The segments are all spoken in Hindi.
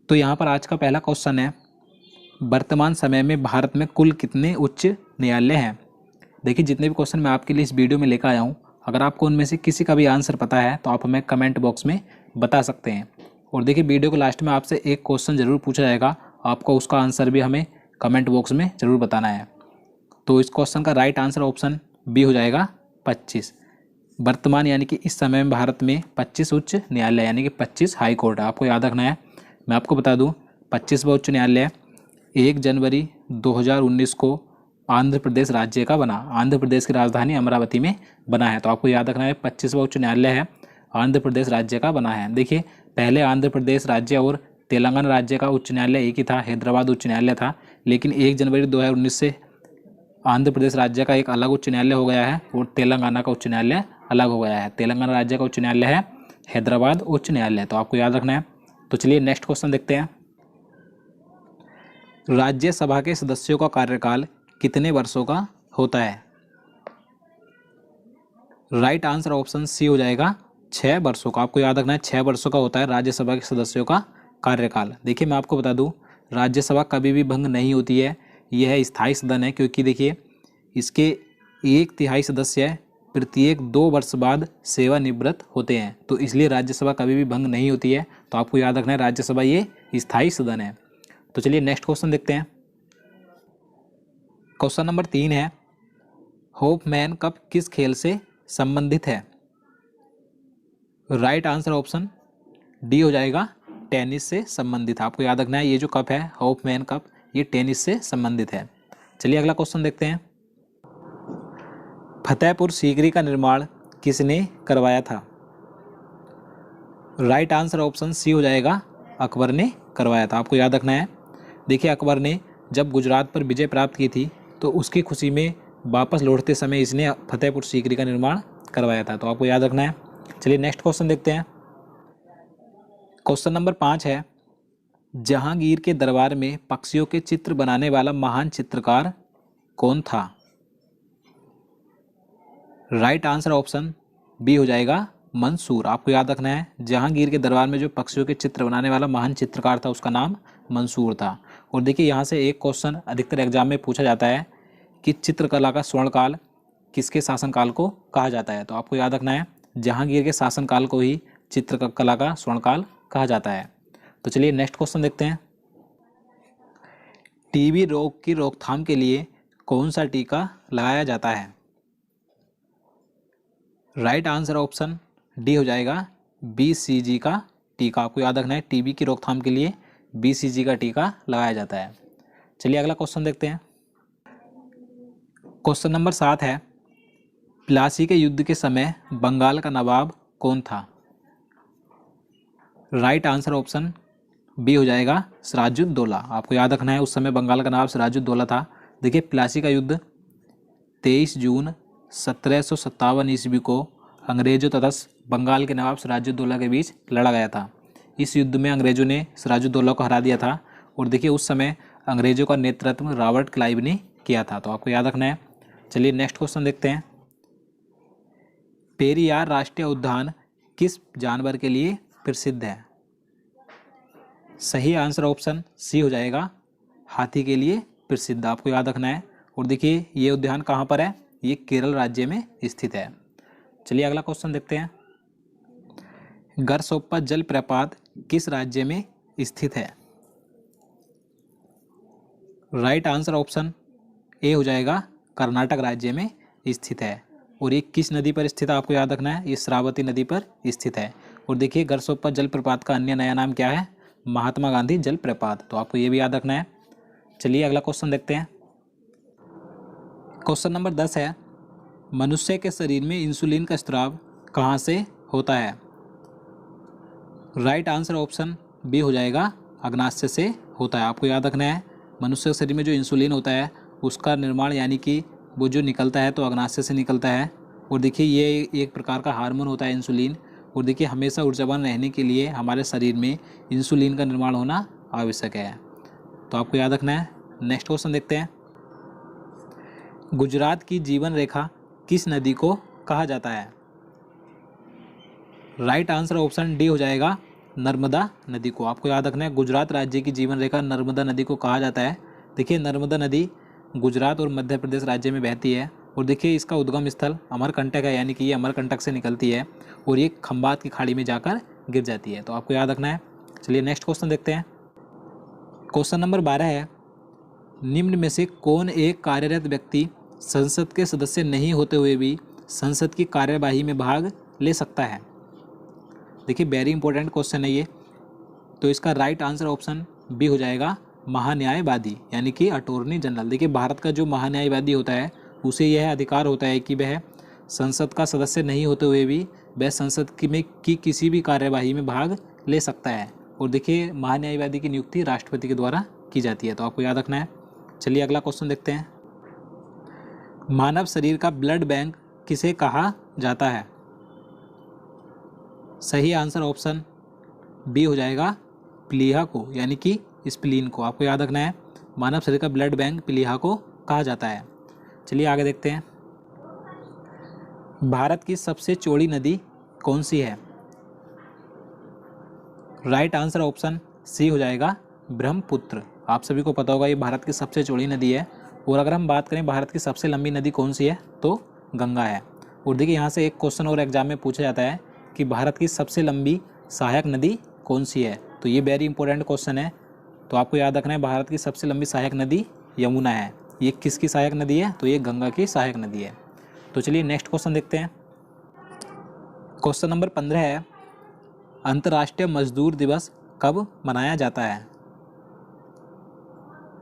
तो यहाँ पर आज का पहला क्वेश्चन है, वर्तमान समय में भारत में कुल कितने उच्च न्यायालय हैं। देखिए जितने भी क्वेश्चन मैं आपके लिए इस वीडियो में लेकर आया हूँ, अगर आपको उनमें से किसी का भी आंसर पता है तो आप हमें कमेंट बॉक्स में बता सकते हैं। और देखिए वीडियो के लास्ट में आपसे एक क्वेश्चन ज़रूर पूछा जाएगा, आपको उसका आंसर भी हमें कमेंट बॉक्स में ज़रूर बताना है। तो इस क्वेश्चन का राइट आंसर ऑप्शन बी हो जाएगा 25। वर्तमान यानी कि इस समय में भारत में 25 उच्च न्यायालय यानी कि 25 हाई कोर्ट है, आपको याद रखना है। मैं आपको बता दूं 25वां उच्च न्यायालय 1 जनवरी 2019 को आंध्र प्रदेश राज्य का बना, आंध्र प्रदेश की राजधानी अमरावती में बना है। तो आपको याद रखना है 25वां उच्च न्यायालय है, आंध्र प्रदेश राज्य का बना है। देखिए पहले आंध्र प्रदेश राज्य और तेलंगाना राज्य का उच्च न्यायालय एक ही था, हैदराबाद उच्च न्यायालय था, लेकिन 1 जनवरी 2019 से आंध्र प्रदेश राज्य का एक अलग उच्च न्यायालय हो गया है और तेलंगाना का उच्च न्यायालय अलग हो गया है। तेलंगाना राज्य का उच्च न्यायालय है हैदराबाद उच्च न्यायालय, तो आपको याद रखना है। तो चलिए नेक्स्ट क्वेश्चन देखते हैं। राज्यसभा के सदस्यों का कार्यकाल कितने वर्षों का होता है। राइट आंसर ऑप्शन सी हो जाएगा 6 वर्षों का। आपको याद रखना है 6 वर्षों का होता है राज्यसभा के सदस्यों का कार्यकाल। देखिए मैं आपको बता दूं राज्यसभा कभी भी भंग नहीं होती है, यह स्थायी सदन है, क्योंकि देखिए इसके 1/3 सदस्य प्रत्येक 2 वर्ष बाद सेवानिवृत्त होते हैं, तो इसलिए राज्यसभा कभी भी भंग नहीं होती है। तो आपको याद रखना है राज्यसभा ये स्थायी सदन है। तो चलिए नेक्स्ट क्वेश्चन देखते हैं। क्वेश्चन नंबर 3 है, होपमैन कप किस खेल से संबंधित है। राइट आंसर ऑप्शन डी हो जाएगा टेनिस से संबंधित। आपको याद रखना है ये जो कप है होपमैन कप, ये टेनिस से संबंधित है। चलिए अगला क्वेश्चन देखते हैं। फतेहपुर सीकरी का निर्माण किसने करवाया था। राइट आंसर ऑप्शन सी हो जाएगा अकबर ने करवाया था। आपको याद रखना है देखिए अकबर ने जब गुजरात पर विजय प्राप्त की थी तो उसकी खुशी में वापस लौटते समय इसने फतेहपुर सीकरी का निर्माण करवाया था, तो आपको याद रखना है। चलिए नेक्स्ट क्वेश्चन देखते हैं। क्वेश्चन नंबर 5 है, जहांगीर के दरबार में पक्षियों के चित्र बनाने वाला महान चित्रकार कौन था। राइट आंसर ऑप्शन बी हो जाएगा मंसूर। आपको याद रखना है जहांगीर के दरबार में जो पक्षियों के चित्र बनाने वाला महान चित्रकार था उसका नाम मंसूर था। और देखिए यहाँ से एक क्वेश्चन अधिकतर एग्जाम में पूछा जाता है कि चित्रकला का स्वर्णकाल किसके शासनकाल को कहा जाता है। तो आपको याद रखना है जहांगीर के शासनकाल को ही चित्रकला का स्वर्णकाल कहा जाता है। तो चलिए नेक्स्ट क्वेश्चन देखते हैं। टीबी रोग की रोकथाम के लिए कौन सा टीका लगाया जाता है। राइट आंसर ऑप्शन डी हो जाएगा BCG का टीका। आपको याद रखना है टीबी की रोकथाम के लिए BCG का टीका लगाया जाता है। चलिए अगला क्वेश्चन देखते हैं। क्वेश्चन नंबर 7 है, प्लासी के युद्ध के समय बंगाल का नवाब कौन था। राइट आंसर ऑप्शन बी हो जाएगा सिराजुद्दौला। आपको याद रखना है उस समय बंगाल का नवाब सिराजुद्दौला था। देखिए प्लासी का युद्ध 23 जून 1757 ईस्वी को अंग्रेजों तथा बंगाल के नवाब सिराजुद्दौला के बीच लड़ा गया था। इस युद्ध में अंग्रेजों ने सिराजुद्दौला को हरा दिया था और देखिए उस समय अंग्रेजों का नेतृत्व रॉबर्ट क्लाइव ने किया था, तो आपको याद रखना है। चलिए नेक्स्ट क्वेश्चन देखते हैं। पेरियार राष्ट्रीय उद्यान किस जानवर के लिए प्रसिद्ध है। सही आंसर ऑप्शन सी हो जाएगा हाथी के लिए प्रसिद्ध। आपको याद रखना है। और देखिए ये उद्यान कहाँ पर है, ये केरल राज्य में स्थित है। चलिए अगला क्वेश्चन देखते हैं। गरसोप्पा जलप्रपात किस राज्य में स्थित है। राइट आंसर ऑप्शन ए हो जाएगा कर्नाटक राज्य में स्थित है। और ये किस नदी पर स्थित है आपको याद रखना है, ये श्रावती नदी पर स्थित है। और देखिए गरसोप्पा जलप्रपात का अन्य नया नाम क्या है, महात्मा गांधी जलप्रपात, तो आपको ये भी याद रखना है। चलिए अगला क्वेश्चन देखते हैं। क्वेश्चन नंबर 10 है, मनुष्य के शरीर में इंसुलिन का स्राव कहाँ से होता है। राइट आंसर ऑप्शन बी हो जाएगा अग्नाशय से होता है। आपको याद रखना है मनुष्य के शरीर में जो इंसुलिन होता है उसका निर्माण यानी कि वो जो निकलता है तो अग्नाशय से निकलता है। और देखिए ये एक प्रकार का हार्मोन होता है इंसुलिन। और देखिए हमेशा ऊर्जावान रहने के लिए हमारे शरीर में इंसुलिन का निर्माण होना आवश्यक है, तो आपको याद रखना है। नेक्स्ट क्वेश्चन देखते हैं। गुजरात की जीवन रेखा किस नदी को कहा जाता है। राइट आंसर ऑप्शन डी हो जाएगा नर्मदा नदी को। आपको याद रखना है गुजरात राज्य की जीवन रेखा नर्मदा नदी को कहा जाता है। देखिए नर्मदा नदी गुजरात और मध्य प्रदेश राज्य में बहती है और देखिए इसका उद्गम स्थल अमरकंटक है, यानी कि ये अमरकंटक से निकलती है और ये खंबात की खाड़ी में जाकर गिर जाती है। तो आपको याद रखना है। चलिए नेक्स्ट क्वेश्चन देखते हैं। क्वेश्चन नंबर 12 है, निम्न में से कौन एक कार्यरत व्यक्ति संसद के सदस्य नहीं होते हुए भी संसद की कार्यवाही में भाग ले सकता है? देखिए वेरी इंपॉर्टेंट क्वेश्चन है ये। तो इसका राइट आंसर ऑप्शन बी हो जाएगा महान्यायवादी, यानी कि अटॉर्नी जनरल। देखिए भारत का जो महान्यायवादी होता है उसे यह अधिकार होता है कि वह संसद का सदस्य नहीं होते हुए भी वह संसद की किसी भी कार्यवाही में भाग ले सकता है। और देखिए महान्यायवादी की नियुक्ति राष्ट्रपति के द्वारा की जाती है। तो आपको याद रखना है। चलिए अगला क्वेश्चन देखते हैं। मानव शरीर का ब्लड बैंक किसे कहा जाता है? सही आंसर ऑप्शन बी हो जाएगा प्लीहा को, यानी कि स्प्लीन को। आपको याद रखना है मानव शरीर का ब्लड बैंक प्लीहा को कहा जाता है। चलिए आगे देखते हैं। भारत की सबसे चौड़ी नदी कौन सी है? राइट आंसर ऑप्शन सी हो जाएगा ब्रह्मपुत्र। आप सभी को पता होगा ये भारत की सबसे चौड़ी नदी है। और अगर हम बात करें भारत की सबसे लंबी नदी कौन सी है, तो गंगा है। और देखिए यहाँ से एक क्वेश्चन और एग्जाम में पूछा जाता है कि भारत की सबसे लंबी सहायक नदी कौन सी है। तो ये वेरी इंपॉर्टेंट क्वेश्चन है। तो आपको याद रखना है भारत की सबसे लंबी सहायक नदी यमुना है। ये किसकी सहायक नदी है? तो ये गंगा की सहायक नदी है। तो चलिए नेक्स्ट क्वेश्चन देखते हैं। क्वेश्चन नंबर 15 है, अंतर्राष्ट्रीय मजदूर दिवस कब मनाया जाता है?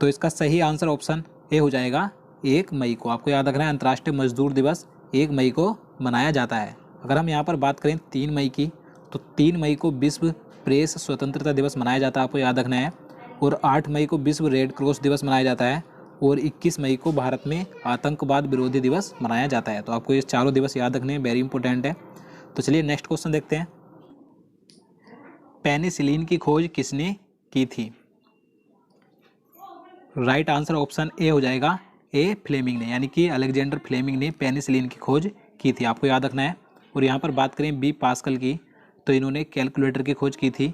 तो इसका सही आंसर ऑप्शन ए हो जाएगा 1 मई को। आपको याद रखना है अंतर्राष्ट्रीय मजदूर दिवस 1 मई को मनाया जाता है। अगर हम यहाँ पर बात करें 3 मई की, तो 3 मई को विश्व प्रेस स्वतंत्रता दिवस मनाया जाता है। आपको याद रखना है। और 8 मई को विश्व रेड क्रॉस दिवस मनाया जाता है। और 21 मई को भारत में आतंकवाद विरोधी दिवस मनाया जाता है। तो आपको ये चारों दिवस याद रखने हैं, वेरी इंपॉर्टेंट है। तो चलिए नेक्स्ट क्वेश्चन देखते हैं। पेनिसिलिन की खोज किसने की थी? राइट आंसर ऑप्शन ए हो जाएगा ए फ्लेमिंग ने, यानी कि अलेक्जेंडर फ्लेमिंग ने पेनिसिलिन की खोज की थी। आपको याद रखना है। और यहाँ पर बात करें बी पास्कल की, तो इन्होंने कैलकुलेटर की खोज की थी।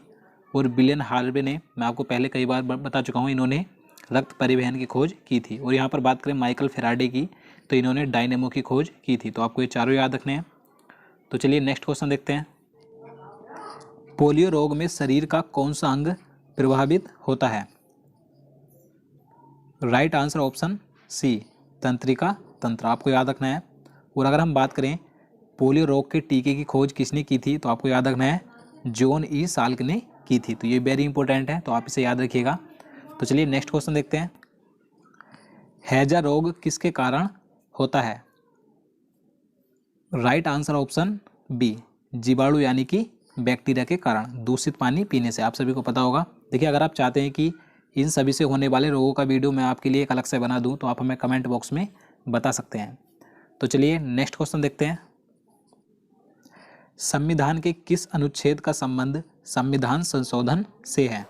और विलियम हार्वे ने, मैं आपको पहले कई बार बता चुका हूँ, इन्होंने रक्त परिवहन की खोज की थी। और यहाँ पर बात करें माइकल फेराडे की, तो इन्होंने डायनेमो की खोज की थी। तो आपको ये चारों याद रखने हैं। तो चलिए नेक्स्ट क्वेश्चन देखते हैं। पोलियो रोग में शरीर का कौन सा अंग प्रभावित होता है? राइट आंसर ऑप्शन सी तंत्रिका तंत्र। आपको याद रखना है। और अगर हम बात करें पोलियो रोग के टीके की खोज किसने की थी, तो आपको याद रखना है जॉन ई साल्क ने की थी। तो ये वेरी इंपॉर्टेंट है, तो आप इसे याद रखिएगा। तो चलिए नेक्स्ट क्वेश्चन देखते हैं। हैजा रोग किसके कारण होता है? राइट आंसर ऑप्शन बी जीवाणु, यानी कि बैक्टीरिया के कारण, दूषित पानी पीने से। आप सभी को पता होगा। देखिए अगर आप चाहते हैं कि इन सभी से होने वाले रोगों का वीडियो मैं आपके लिए एक अलग से बना दूं, तो आप हमें कमेंट बॉक्स में बता सकते हैं। तो चलिए नेक्स्ट क्वेश्चन देखते हैं। संविधान के किस अनुच्छेद का संबंध संविधान संशोधन से है?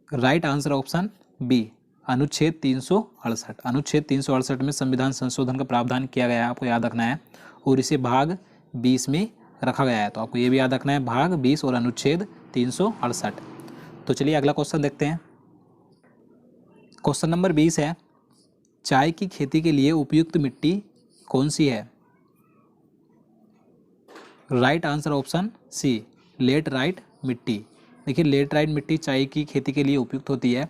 राइट आंसर ऑप्शन बी अनुच्छेद 368। अनुच्छेद 368 में संविधान संशोधन का प्रावधान किया गया है। आपको याद रखना है। और इसे भाग 20 में रखा गया है। तो आपको ये भी याद रखना है, भाग 20 और अनुच्छेद 368। तो चलिए अगला क्वेश्चन देखते हैं। क्वेश्चन नंबर 20 है, चाय की खेती के लिए उपयुक्त मिट्टी कौन सी है? Right answer option C laterite मिट्टी। देखिए लेटराइट मिट्टी चाय की खेती के लिए उपयुक्त होती है।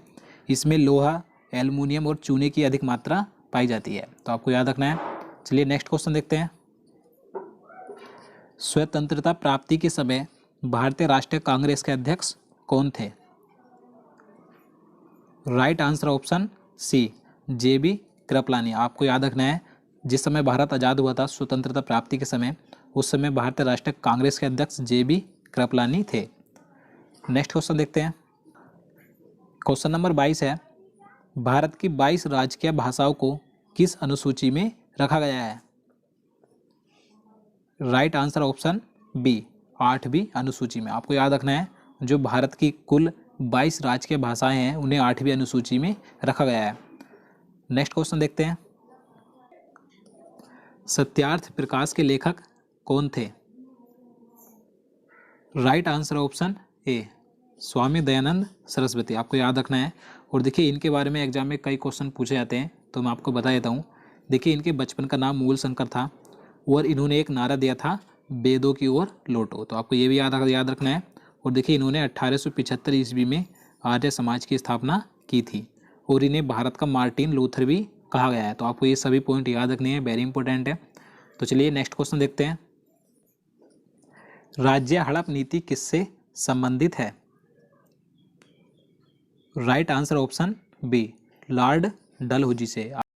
इसमें लोहा, एल्युमिनियम और चूने की अधिक मात्रा पाई जाती है। तो आपको याद रखना है। चलिए नेक्स्ट क्वेश्चन देखते हैं। स्वतंत्रता प्राप्ति के समय भारतीय राष्ट्रीय कांग्रेस के अध्यक्ष कौन थे? Right answer option C JB Kripalani. आपको याद रखना है जिस समय भारत आज़ाद हुआ था स्वतंत्रता प्राप्ति के समय, उस समय भारतीय राष्ट्रीय कांग्रेस के अध्यक्ष JB कृपलानी थे। नेक्स्ट क्वेश्चन देखते हैं। क्वेश्चन नंबर 22 है, भारत की 22 राजकीय भाषाओं को किस अनुसूची में रखा गया है? राइट आंसर ऑप्शन बी 8वीं अनुसूची में। आपको याद रखना है जो भारत की कुल 22 राजकीय भाषाएं हैं उन्हें 8वीं अनुसूची में रखा गया है। नेक्स्ट क्वेश्चन देखते हैं। सत्यार्थ प्रकाश के लेखक कौन थे? Right answer option A, Swami Dayanand Saraswati, आपको याद रखना है। और देखिए इनके बारे में एग्जाम में कई क्वेश्चन पूछे जाते हैं, तो मैं आपको बता देता हूँ। देखिए इनके बचपन का नाम मूल शंकर था और इन्होंने एक नारा दिया था, वेदों की ओर लौटो, तो आपको ये भी याद रखना है। और देखिए इन्होंने 1875 ईस्वी में आर्य समाज की स्थापना की थी और इन्हें भारत का मार्टिन लूथर भी कहा गया है। तो आपको ये सभी पॉइंट याद रखने हैं, वेरी इंपॉर्टेंट है। तो चलिए नेक्स्ट क्वेश्चन देखते हैं। राज्य हड़प नीति किससे संबंधित है? Right answer option B, Lord Dalhousie से।